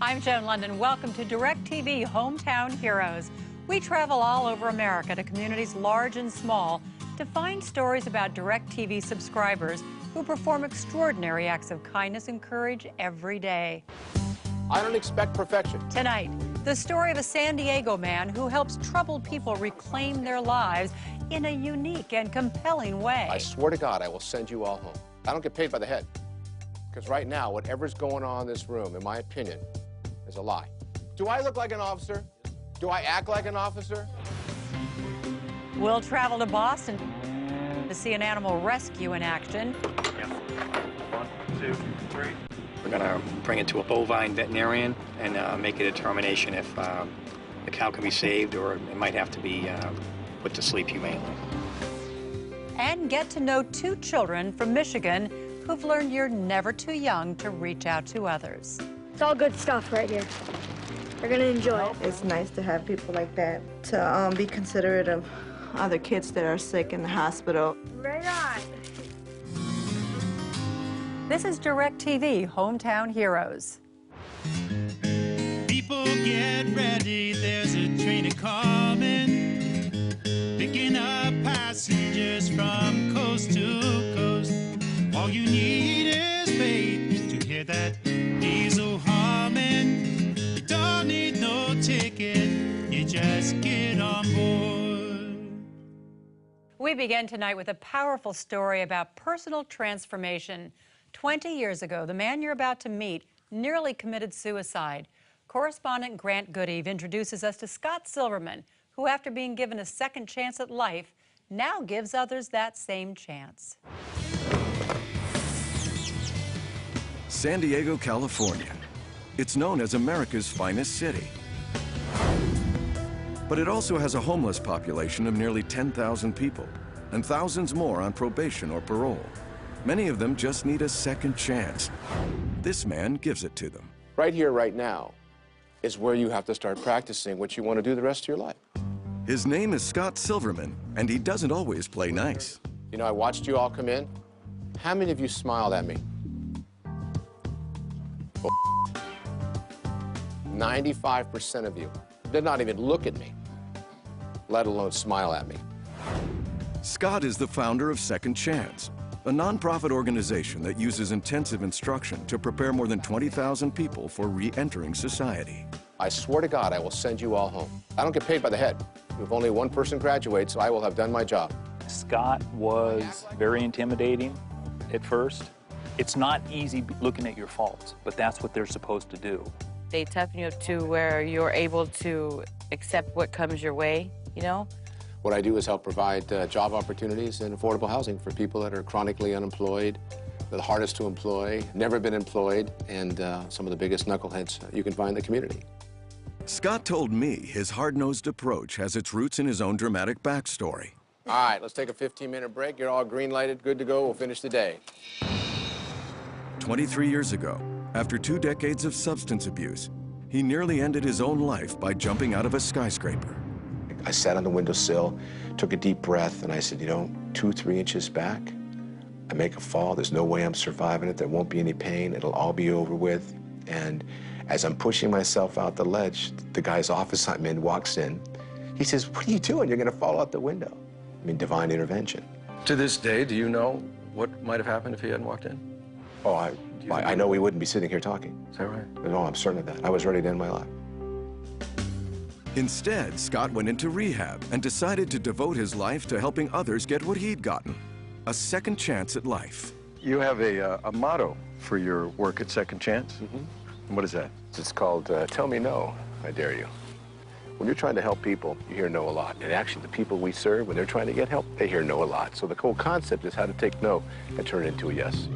I'm Joan Lunden. Welcome to DirecTV Hometown Heroes. We travel all over America to communities large and small to find stories about DirecTV subscribers who perform extraordinary acts of kindness and courage every day. I don't expect perfection. Tonight, the story of a San Diego man who helps troubled people reclaim their lives in a unique and compelling way. I swear to God, I will send you all home. I don't get paid by the head. Because right now, whatever's going on in this room, in my opinion, is a lie. Do I look like an officer? Do I act like an officer? We'll travel to Boston to see an animal rescue in action. Yep. 1, 2, 3. We're going to bring it to a bovine veterinarian and make a determination if the cow can be saved or it might have to be put to sleep humanely. And get to know 2 children from Michigan who've learned you're never too young to reach out to others. It's all good stuff right here. They're gonna enjoy it. It's nice to have people like that to be considerate of other kids that are sick in the hospital. Right on. This is DirecTV Hometown Heroes. People get ready, there's a train a-coming, picking up passengers from coast to coast. All you need is faith to hear that diesel humming. You don't need no ticket, you just get on board. We begin tonight with a powerful story about personal transformation. 20 years ago, the man you're about to meet nearly committed suicide. Correspondent Grant Goodeve introduces us to Scott Silverman, who, after being given a second chance at life, now gives others that same chance. San Diego, California. It's known as America's finest city. But it also has a homeless population of nearly 10,000 people and thousands more on probation or parole. Many of them just need a second chance. This man gives it to them. Right here, right now, is where you have to start practicing what you want to do the rest of your life. His name is Scott Silverman, and he doesn't always play nice. You know, I watched you all come in. How many of you smiled at me? 95% of you did not even look at me, let alone smile at me. Scott is the founder of Second Chance, a nonprofit organization that uses intensive instruction to prepare more than 20,000 people for re-entering society. I swear to God, I will send you all home. I don't get paid by the head. If only one person graduates, so I will have done my job. Scott was very intimidating at first. It's not easy looking at your faults, but that's what they're supposed to do. They toughen you up to where you're able to accept what comes your way, you know? What I do is help provide job opportunities and affordable housing for people that are chronically unemployed, the hardest to employ, never been employed, and some of the biggest knuckleheads you can find in the community. Scott told me his hard-nosed approach has its roots in his own dramatic backstory. All right, let's take a 15-minute break. You're all green-lighted, good to go. We'll finish the day. 23 years ago, after 2 decades of substance abuse, he nearly ended his own life by jumping out of a skyscraper. I sat on the windowsill, took a deep breath, and I said, you know, 2, 3 inches back, I make a fall. There's no way I'm surviving it. There won't be any pain. It'll all be over with. And as I'm pushing myself out the ledge, the guy's office I'm in walks in. He says, what are you doing? You're going to fall out the window. I mean, divine intervention. To this day, do you know what might have happened if he hadn't walked in? Oh, I know we wouldn't be sitting here talking. Is that right? No, I'm certain of that. I was ready to end my life. Instead, Scott went into rehab and decided to devote his life to helping others get what he'd gotten, a second chance at life. You have a motto for your work at Second Chance. Mm-hmm. And what is that? It's called Tell Me No, I Dare You. When you're trying to help people, you hear no a lot. And actually, the people we serve, when they're trying to get help, they hear no a lot. So the whole concept is how to take no and turn it into a yes.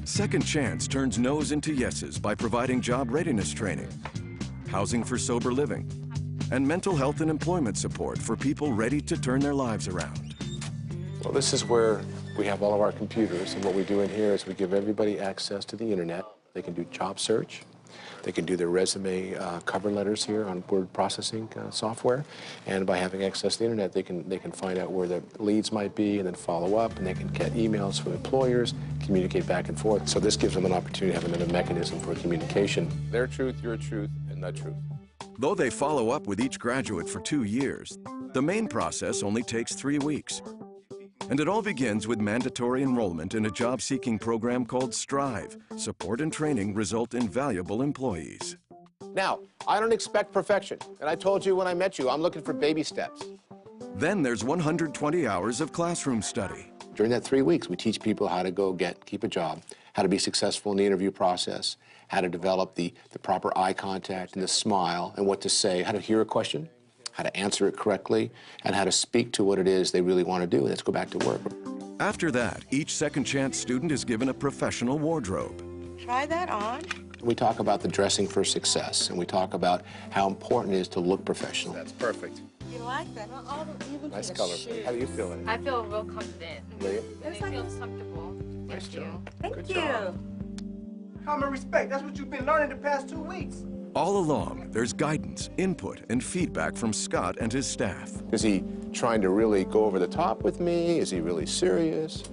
Second Chance turns no's into yeses by providing job readiness training, housing for sober living, and mental health and employment support for people ready to turn their lives around. Well, this is where we have all of our computers, and what we do in here is we give everybody access to the internet. They can do job search, They can do their resume cover letters here on word processing software, and by having access to the internet, they can find out where the leads might be and then follow up, and they can get emails from employers, communicate back and forth. So this gives them an opportunity to have another mechanism for communication. Their truth, your truth, and the truth. Though they follow up with each graduate for 2 years, the main process only takes 3 weeks. And it all begins with mandatory enrollment in a job-seeking program called Strive. Support and training result in valuable employees. Now, I don't expect perfection, and I told you when I met you, I'm looking for baby steps. Then there's 120 hours of classroom study. During that 3 weeks, we teach people how to keep a job, how to be successful in the interview process, how to develop the proper eye contact and the smile and what to say, how to hear a question, how to answer it correctly, and how to speak to what it is they really want to do. Let's go back to work. After that, each second chance student is given a professional wardrobe. Try that on. We talk about the dressing for success, and we talk about how important it is to look professional. That's perfect. You like that? Nice color. How do you feel in it? I feel real confident. Really? And it feels comfortable. Nice job. Thank you. Common respect. That's what you've been learning the past 2 weeks. All along, there's guidance, input, and feedback from Scott and his staff. Is he trying to really go over the top with me? Is he really serious?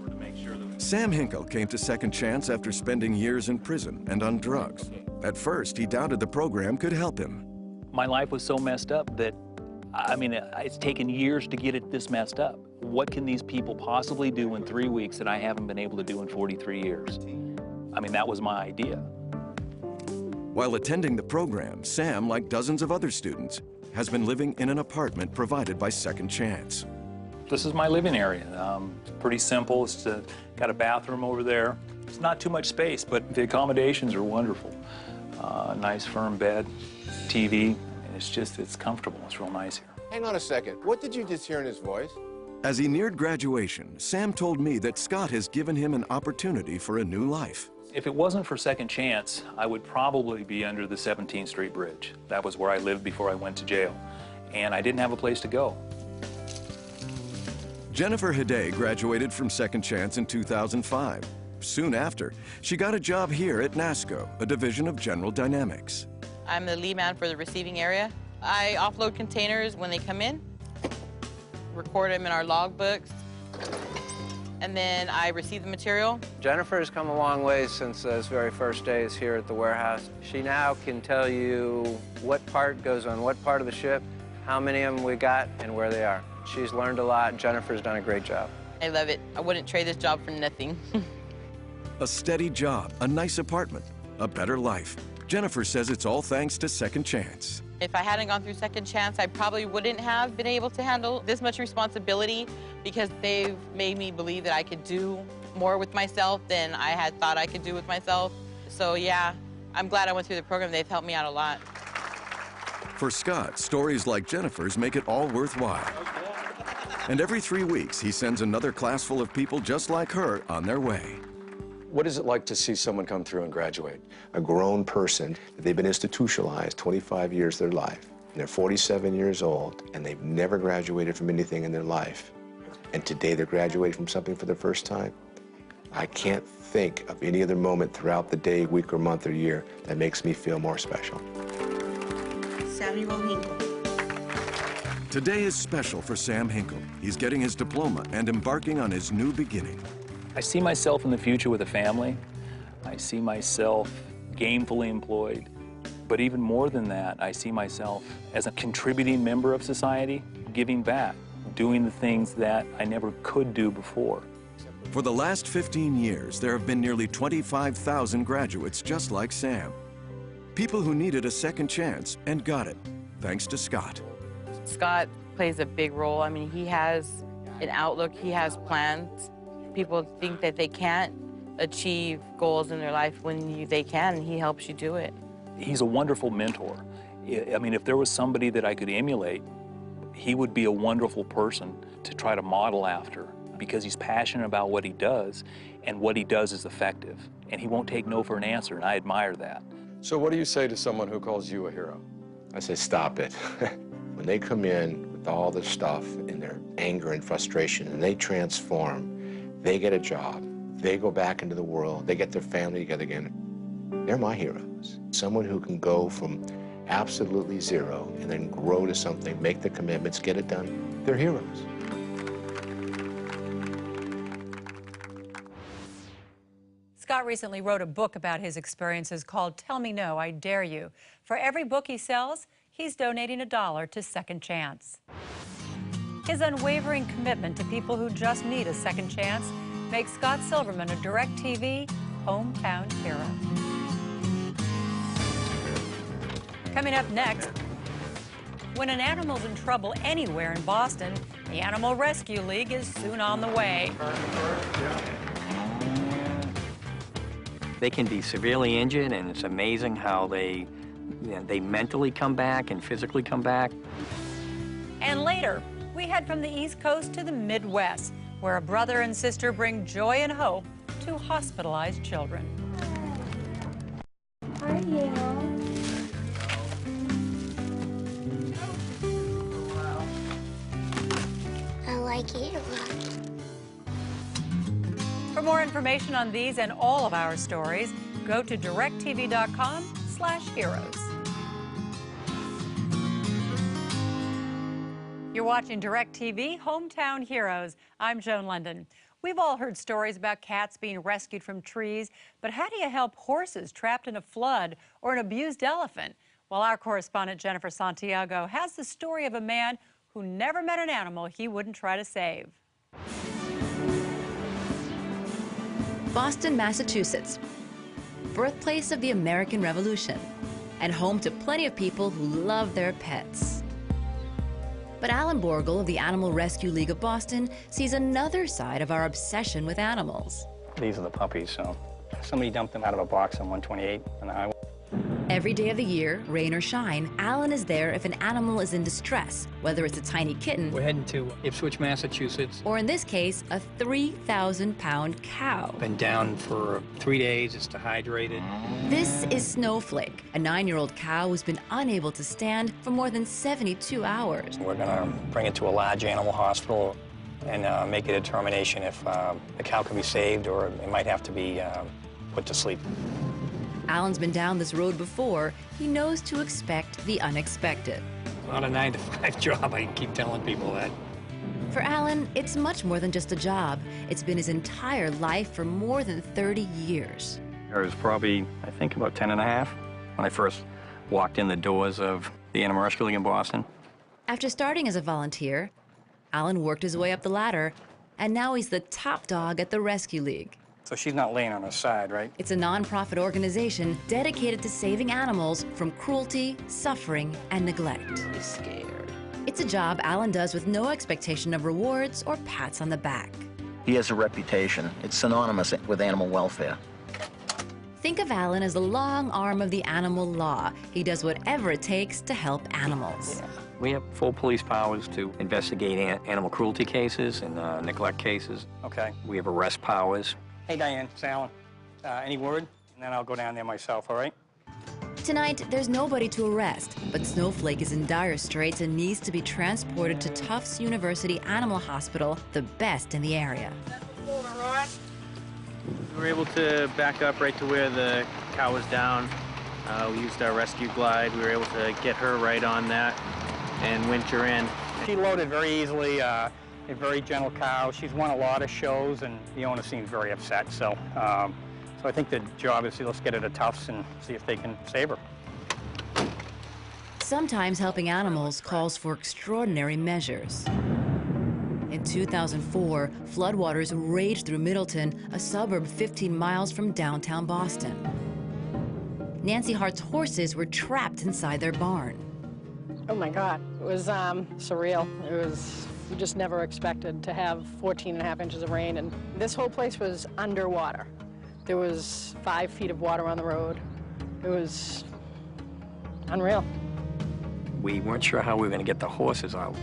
Sam Hinkle came to Second Chance after spending years in prison and on drugs. At first, he doubted the program could help him. My life was so messed up that, I mean, it's taken years to get it this messed up. What can these people possibly do in 3 weeks that I haven't been able to do in 43 years? I mean, that was my idea. While attending the program, Sam, like dozens of other students, has been living in an apartment provided by Second Chance. This is my living area. It's pretty simple. It's got a bathroom over there. It's not too much space, but the accommodations are wonderful. Nice firm bed, TV, and it's comfortable. It's real nice here. Hang on a second. What did you just hear in his voice? As he neared graduation, Sam told me that Scott has given him an opportunity for a new life. If it wasn't for Second Chance, I would probably be under the 17th Street Bridge. That was where I lived before I went to jail, and I didn't have a place to go. Jennifer Haday graduated from Second Chance in 2005. Soon after, she got a job here at NASCO, a division of General Dynamics. I'm the lead man for the receiving area. I offload containers when they come in, record them in our logbooks, and then I receive the material. Jennifer has come a long way since those very first days here at the warehouse. She now can tell you what part goes on what part of the ship, how many of them we got, and where they are. She's learned a lot. Jennifer's done a great job. I love it. I wouldn't trade this job for nothing. A steady job, a nice apartment, a better life. Jennifer says it's all thanks to Second Chance. If I hadn't gone through Second Chance, I probably wouldn't have been able to handle this much responsibility because they've made me believe that I could do more with myself than I had thought I could do with myself. So yeah, I'm glad I went through the program. They've helped me out a lot. For Scott, stories like Jennifer's make it all worthwhile. And every 3 weeks, he sends another class full of people just like her on their way. What is it like to see someone come through and graduate? A grown person, they've been institutionalized 25 years of their life. And they're 47 years old, and they've never graduated from anything in their life. And today they're graduating from something for the first time. I can't think of any other moment throughout the day, week, or month, or year that makes me feel more special. Samuel Hinkle. Today is special for Sam Hinkle. He's getting his diploma and embarking on his new beginning. I see myself in the future with a family. I see myself gainfully employed. But even more than that, I see myself as a contributing member of society, giving back, doing the things that I never could do before. For the last 15 years, there have been nearly 25,000 graduates just like Sam. People who needed a second chance and got it, thanks to Scott. Scott plays a big role. I mean, he has an outlook, he has plans. People think that they can't achieve goals in their life when they can. He helps you do it. He's a wonderful mentor. I mean, if there was somebody that I could emulate, he would be a wonderful person to try to model after because he's passionate about what he does, and what he does is effective. And he won't take no for an answer, and I admire that. So what do you say to someone who calls you a hero? I say, stop it. When they come in with all this stuff and their anger and frustration, and they transform, they get a job, they go back into the world, they get their family together again, They're my heroes. Someone who can go from absolutely zero and then grow to something, make the commitments, get it done. They're heroes. Scott recently wrote a book about his experiences called Tell Me No, I Dare You. For every book he sells, he's donating $1 to Second Chance. His unwavering commitment to people who just need a second chance makes Scott Silverman a DirecTV hometown hero. Coming up next, when an animal's in trouble anywhere in Boston, the Animal Rescue League is soon on the way. They can be severely injured, and it's amazing how they mentally come back and physically come back. And later, we head from the East Coast to the Midwest, where a brother and sister bring joy and hope to hospitalized children. Hi, I like it a lot. For more information on these and all of our stories, go to directv.com/heroes. You're watching DirecTV Hometown Heroes. I'm Joan Lunden. We've all heard stories about cats being rescued from trees, but how do you help horses trapped in a flood or an abused elephant? Well, our correspondent Jennifer Santiago has the story of a man who never met an animal he wouldn't try to save. Boston, Massachusetts, birthplace of the American Revolution, and home to plenty of people who love their pets. But Alan Borgel of the Animal Rescue League of Boston sees another side of our obsession with animals. These are the puppies, so somebody dumped them out of a box on 128 on the highway. Every day of the year, rain or shine, Alan is there if an animal is in distress, whether it's a tiny kitten, We're heading to Ipswich, Massachusetts. or in this case, a 3,000-pound cow. Been down for 3 days, it's dehydrated. This is Snowflake, a 9-year-old cow who's been unable to stand for more than 72 hours. We're gonna bring it to a large animal hospital and make a determination if the cow can be saved or it might have to be put to sleep. Alan's been down this road before. He knows to expect the unexpected. Not a 9-to-5 job, I keep telling people that. For Alan, it's much more than just a job. It's been his entire life for more than 30 years. I was probably, I think, about 10 and a half when I first walked in the doors of the Animal Rescue League in Boston. After starting as a volunteer, Alan worked his way up the ladder, and now he's the top dog at the Rescue League. So she's not laying on her side, right? It's a nonprofit organization dedicated to saving animals from cruelty, suffering, and neglect. He's scared. It's a job Alan does with no expectation of rewards or pats on the back. He has a reputation. It's synonymous with animal welfare. Think of Alan as the long arm of the animal law. He does whatever it takes to help animals. Yeah. We have full police powers to investigate animal cruelty cases and neglect cases. Okay. We have arrest powers. Hey, Diane, it's Alan. Any word? And then I'll go down there myself, all right? Tonight, there's nobody to arrest, but Snowflake is in dire straits and needs to be transported to Tufts University Animal Hospital, the best in the area. We were able to back up right to where the cow was down. We used our rescue glide. We were able to get her right on that and winch her in. She loaded very easily, a very gentle cow. She's won a lot of shows, and the owner seems very upset. So I think the job is let's get her to Tufts and see if they can save her. Sometimes helping animals calls for extraordinary measures. In 2004, floodwaters raged through Middleton, a suburb 15 miles from downtown Boston. Nancy Hart's horses were trapped inside their barn. Oh my God, it was surreal. We just never expected to have 14.5 inches of rain, and this whole place was underwater. There was 5 feet of water on the road. It was unreal. We weren't sure how we were going to get the horses out.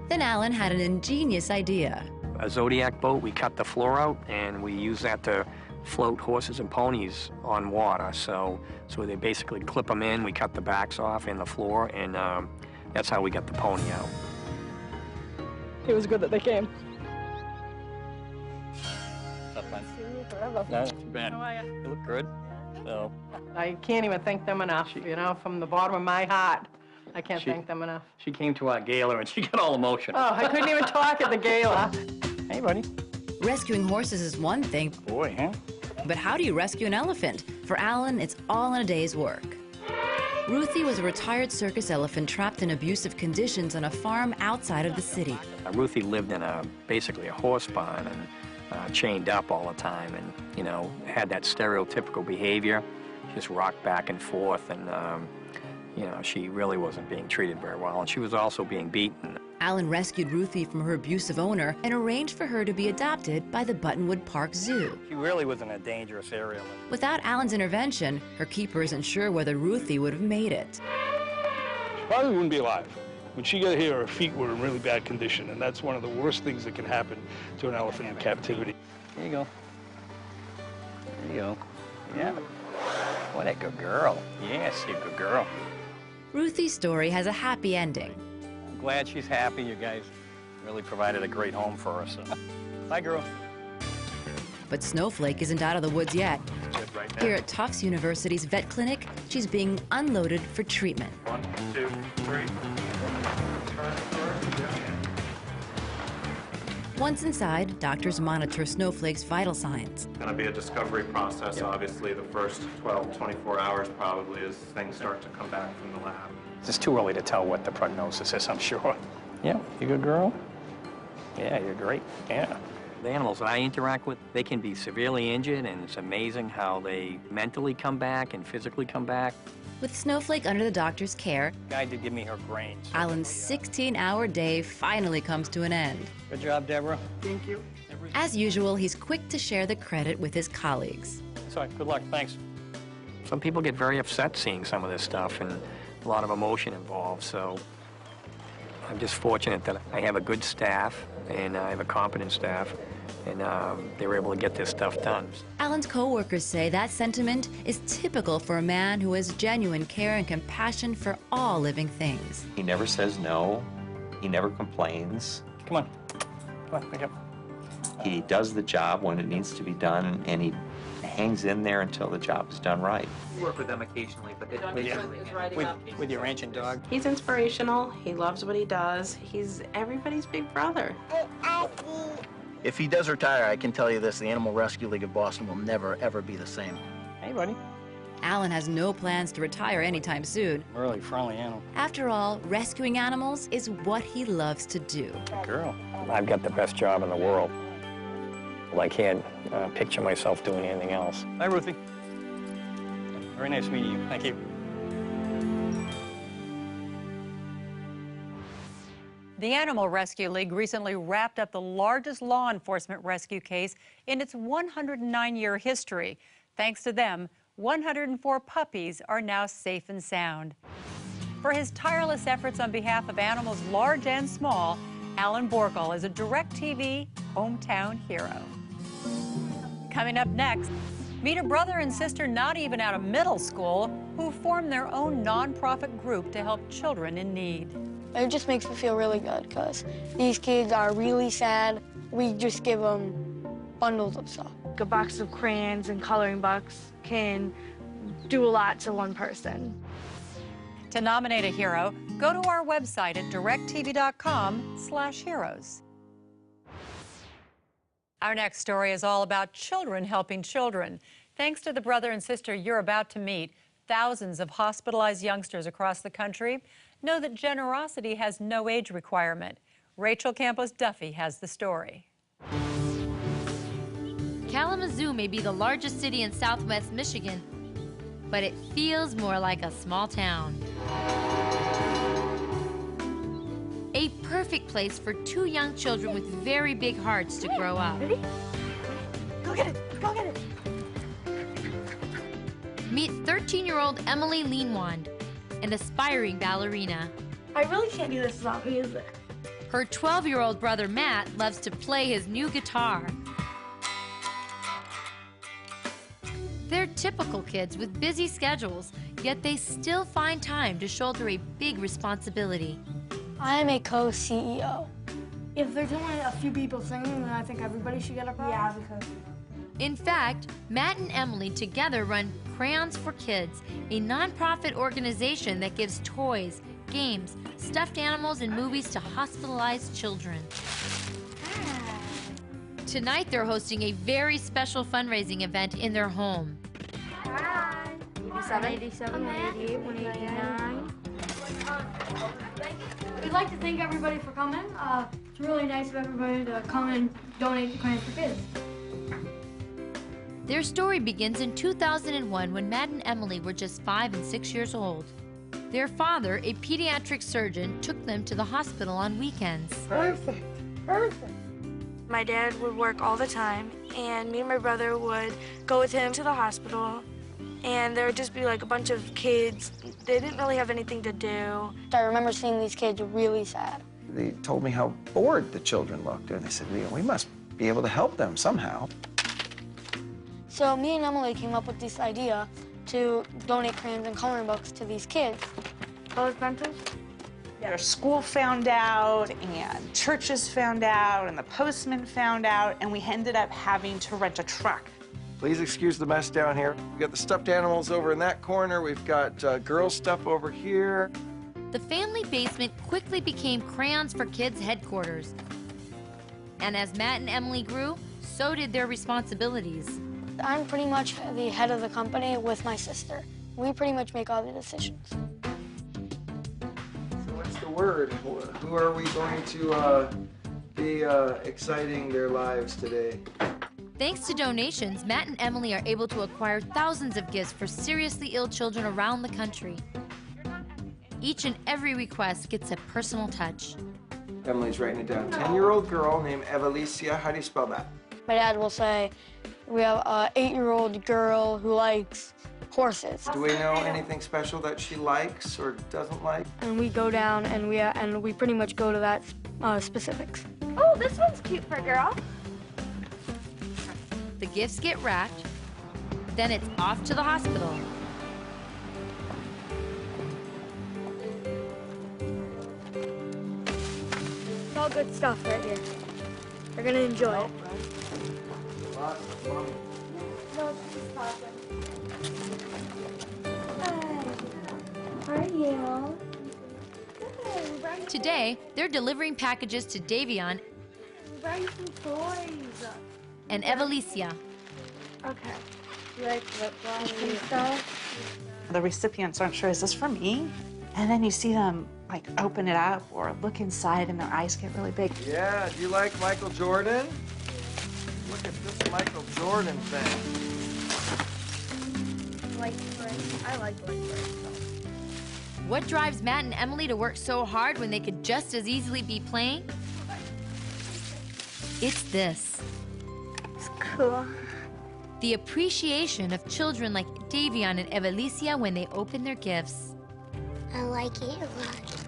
Then Alan had an ingenious idea. A Zodiac boat, we cut the floor out, and we used that to float horses and ponies on water. So they basically clip them in, we cut the backs off and the floor, and that's how we got the pony out. It was good that they came. Hello. No, too bad. How are you? You look good. So. I can't even thank them enough, you know, from the bottom of my heart. I can't thank them enough. She came to our gala and she got all emotional. Oh, I couldn't even talk at the gala. Hey, buddy. Rescuing horses is one thing. Boy, huh? But how do you rescue an elephant? For Alan, it's all in a day's work. Ruthie was a retired circus elephant trapped in abusive conditions on a farm outside of the city. Ruthie lived in basically a horse barn and chained up all the time and, you know, had that stereotypical behavior. Just rocked back and forth and, you know, she really wasn't being treated very well. And she was also being beaten. Alan rescued Ruthie from her abusive owner and arranged for her to be adopted by the Buttonwood Park Zoo. She really was in a dangerous area. Without Alan's intervention, her keeper isn't sure whether Ruthie would have made it. She probably wouldn't be alive. When she got here, her feet were in really bad condition, and that's one of the worst things that can happen to an elephant in captivity. There you go. There you go. Yeah. What a good girl. Yes, you're a good girl. Ruthie's story has a happy ending. I'm glad she's happy. You guys really provided a great home for her. So. Bye, girl. But Snowflake isn't out of the woods yet. Right Here at Tufts University's vet clinic, she's being unloaded for treatment. 1, 2, 3. Once inside, doctors monitor Snowflake's vital signs. It's going to be a discovery process, obviously. The first 12, 24 hours probably as things start to come back from the lab. It's too early to tell what the prognosis is, I'm sure. Yeah, you good girl? Yeah, you're great. Yeah. The animals that I interact with, they can be severely injured, and it's amazing how they mentally come back and physically come back. With Snowflake under the doctor's care, Guy did give me her grains. Alan's 16-hour day finally comes to an end. Good job, Deborah. Thank you. As usual, he's quick to share the credit with his colleagues. Sorry, good luck, thanks. Some people get very upset seeing some of this stuff and a lot of emotion involved, so I'm just fortunate that I have a good staff and I have a competent staff, and they were able to get this stuff done. Alan's co-workers say that sentiment is typical for a man who has genuine care and compassion for all living things. He never says no. He never complains. Come on. Come on, pick up. He does the job when it needs to be done, and he hangs in there until the job is done right. We work with them occasionally, but with your ancient dog. He's inspirational. He loves what he does. He's everybody's big brother. If he does retire, I can tell you this, the Animal Rescue League of Boston will never, ever be the same. Hey, buddy. Alan has no plans to retire anytime soon. Really friendly animal. After all, rescuing animals is what he loves to do. Good girl. I've got the best job in the world. I can't picture myself doing anything else. Hi, Ruthie. Very nice meeting you. Thank you. The Animal Rescue League recently wrapped up the largest law enforcement rescue case in its 109-year history. Thanks to them, 104 puppies are now safe and sound. For his tireless efforts on behalf of animals large and small, Alan Borkel is a DirecTV hometown hero. Coming up next, meet a brother and sister not even out of middle school who formed their own nonprofit group to help children in need. It just makes me feel really good because these kids are really sad. We just give them bundles of stuff. A box of crayons and coloring books can do a lot to one person. To nominate a hero, go to our website at directv.com/heroes. Our next story is all about children helping children. Thanks to the brother and sister you're about to meet, thousands of hospitalized youngsters across the country know that generosity has no age requirement. Rachel Campos-Duffy has the story. Kalamazoo may be the largest city in southwest Michigan, but it feels more like a small town. A perfect place for two young children with very big hearts to grow up. Ready? Go get it! Go get it! Meet 13-year-old Emily Leanwand, an aspiring ballerina. I really can't do this without music. Her 12-year-old brother Matt loves to play his new guitar. They're typical kids with busy schedules, yet they still find time to shoulder a big responsibility. I am a co-CEO. If there's only a few people singing, then I think everybody should get a prize. Yeah, because... In fact, Matt and Emily together run Crayons for Kids, a nonprofit organization that gives toys, games, stuffed animals, and movies to hospitalized children. Tonight, they're hosting a very special fundraising event in their home. 187, 188, 189. We'd like to thank everybody for coming. It's really nice of everybody to come and donate to Crayons for Kids. Their story begins in 2001 when Matt and Emily were just 5 and 6 years old. Their father, a pediatric surgeon, took them to the hospital on weekends. Perfect. My dad would work all the time, and me and my brother would go with him to the hospital, and there would just be like a bunch of kids. They didn't really have anything to do. I remember seeing these kids really sad. They told me how bored the children looked, and they said, we must be able to help them somehow. So me and Emily came up with this idea to donate crayons and coloring books to these kids. Those pencils? Our school found out, and churches found out, and the postman found out, and we ended up having to rent a truck. Please excuse the mess down here. We've got the stuffed animals over in that corner. We've got girls' stuff over here. The family basement quickly became Crayons for Kids headquarters. And as Matt and Emily grew, so did their responsibilities. I'm pretty much the head of the company with my sister. We pretty much make all the decisions. So what's the word? Who are we going to be exciting their lives today? Thanks to donations, Matt and Emily are able to acquire thousands of gifts for seriously ill children around the country. Each and every request gets a personal touch. Emily's writing it down. 10-year-old girl named Evalicia. How do you spell that? My dad will say, we have an 8-year-old girl who likes horses. Do we know anything special that she likes or doesn't like? And we go down and we pretty much go to that specifics. Oh, this one's cute for a girl. The gifts get wrapped, then it's off to the hospital. It's all good stuff right here. They're gonna enjoy it. How are you? Today, they're delivering packages to Davion Bring some toys. and Evalicia. Okay. You like lip gloss and stuff? The recipients aren't sure, is this for me? And then you see them like open it up or look inside and their eyes get really big. Yeah, do you like Michael Jordan? Look at this Michael Jordan thing. I like What drives Matt and Emily to work so hard when they could just as easily be playing? It's this. It's cool. The appreciation of children like Davion and Evalicia when they open their gifts. I like it a lot.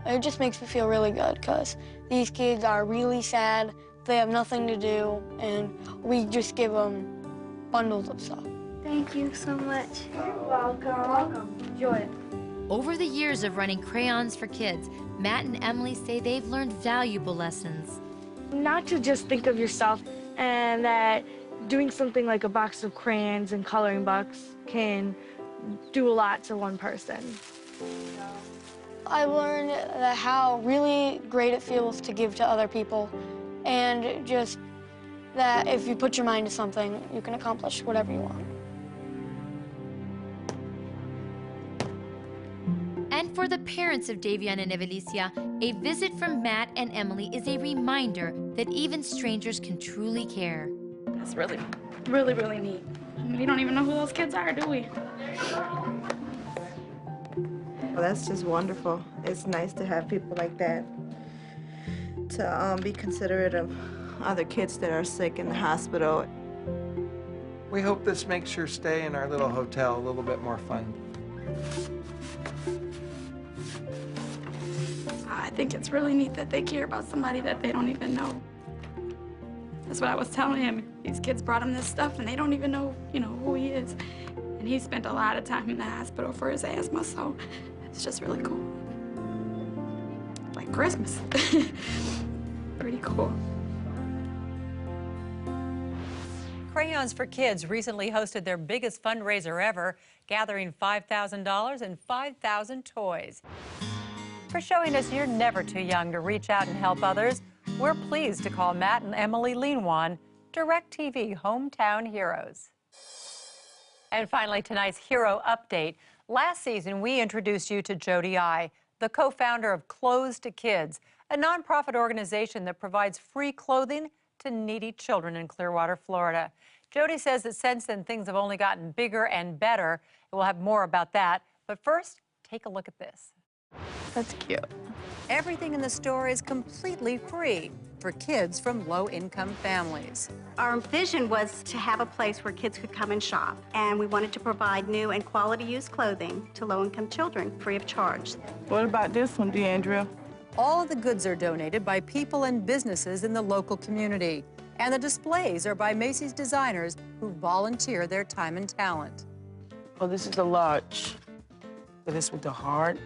It just makes me feel really good because these kids are really sad. They have nothing to do, and we just give them bundles of stuff. Thank you so much. You're welcome. Enjoy it. Over the years of running Crayons for Kids, Matt and Emily say they've learned valuable lessons. Not to just think of yourself, and that doing something like a box of crayons and coloring books can do a lot to one person. I learned that how really great it feels to give to other people, and just that if you put your mind to something, you can accomplish whatever you want. And for the parents of Davion and Evalicia, a visit from Matt and Emily is a reminder that even strangers can truly care. That's really, really, really neat. We don't even know who those kids are, do we? Well, that's just wonderful. It's nice to have people like that to be considerate of other kids that are sick in the hospital. We hope this makes your stay in our little hotel a little bit more fun. I think it's really neat that they care about somebody that they don't even know. That's what I was telling him. These kids brought him this stuff and they don't even know, who he is. And he spent a lot of time in the hospital for his asthma, so it's just really cool. Like Christmas. Pretty cool. Crayons for Kids recently hosted their biggest fundraiser ever, gathering $5,000 and 5,000 toys. For showing us you're never too young to reach out and help others, we're pleased to call Matt and Emily Linwan DirecTV Hometown Heroes. And finally, tonight's Hero Update. Last season, we introduced you to Jody I, the co-founder of Clothes to Kids, a nonprofit organization that provides free clothing to needy children in Clearwater, Florida. Jody says that since then, things have only gotten bigger and better. We'll have more about that. But first, take a look at this. That's cute. Everything in the store is completely free for kids from low-income families. Our vision was to have a place where kids could come and shop, and we wanted to provide new and quality used clothing to low-income children free of charge. What about this one, DeAndrea? All of the goods are donated by people and businesses in the local community, and the displays are by Macy's designers who volunteer their time and talent. Oh, this is a large. This with the heart.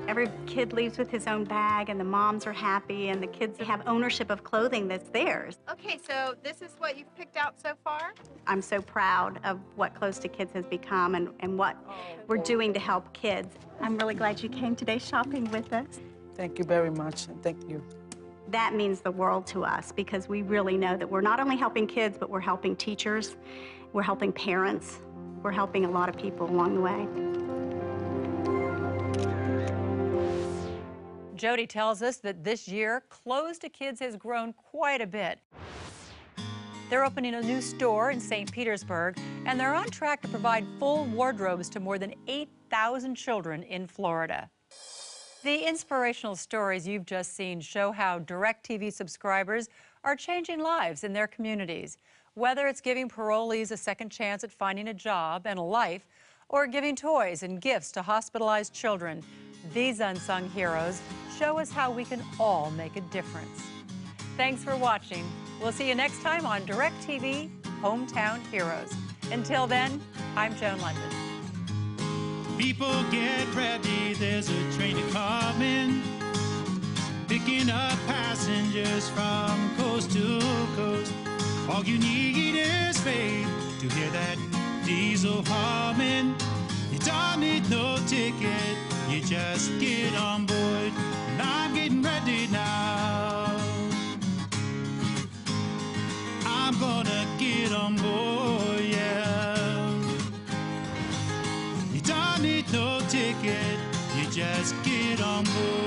Every kid leaves with his own bag, and the moms are happy, and the kids have ownership of clothing that's theirs. Okay, so this is what you've picked out so far? I'm so proud of what Close to Kids has become and what we're doing to help kids. I'm really glad you came today shopping with us. Thank you very much, and thank you. That means the world to us because we really know that we're not only helping kids, but we're helping teachers, we're helping parents, we're helping a lot of people along the way. Jody tells us that this year, Clothes to Kids has grown quite a bit. They're opening a new store in St. Petersburg, and they're on track to provide full wardrobes to more than 8,000 children in Florida. The inspirational stories you've just seen show how DirecTV subscribers are changing lives in their communities. Whether it's giving parolees a second chance at finding a job and a life, or giving toys and gifts to hospitalized children, these unsung heroes show us how we can all make a difference. Thanks for watching. We'll see you next time on DirecTV Hometown Heroes. Until then, I'm Joan Lunden. People get ready, there's a train coming, picking up passengers from coast to coast. All you need is faith to hear that diesel humming. You don't need no ticket, you just get on board. And I'm getting ready now. I'm gonna get on board, yeah. You don't need no ticket, you just get on board.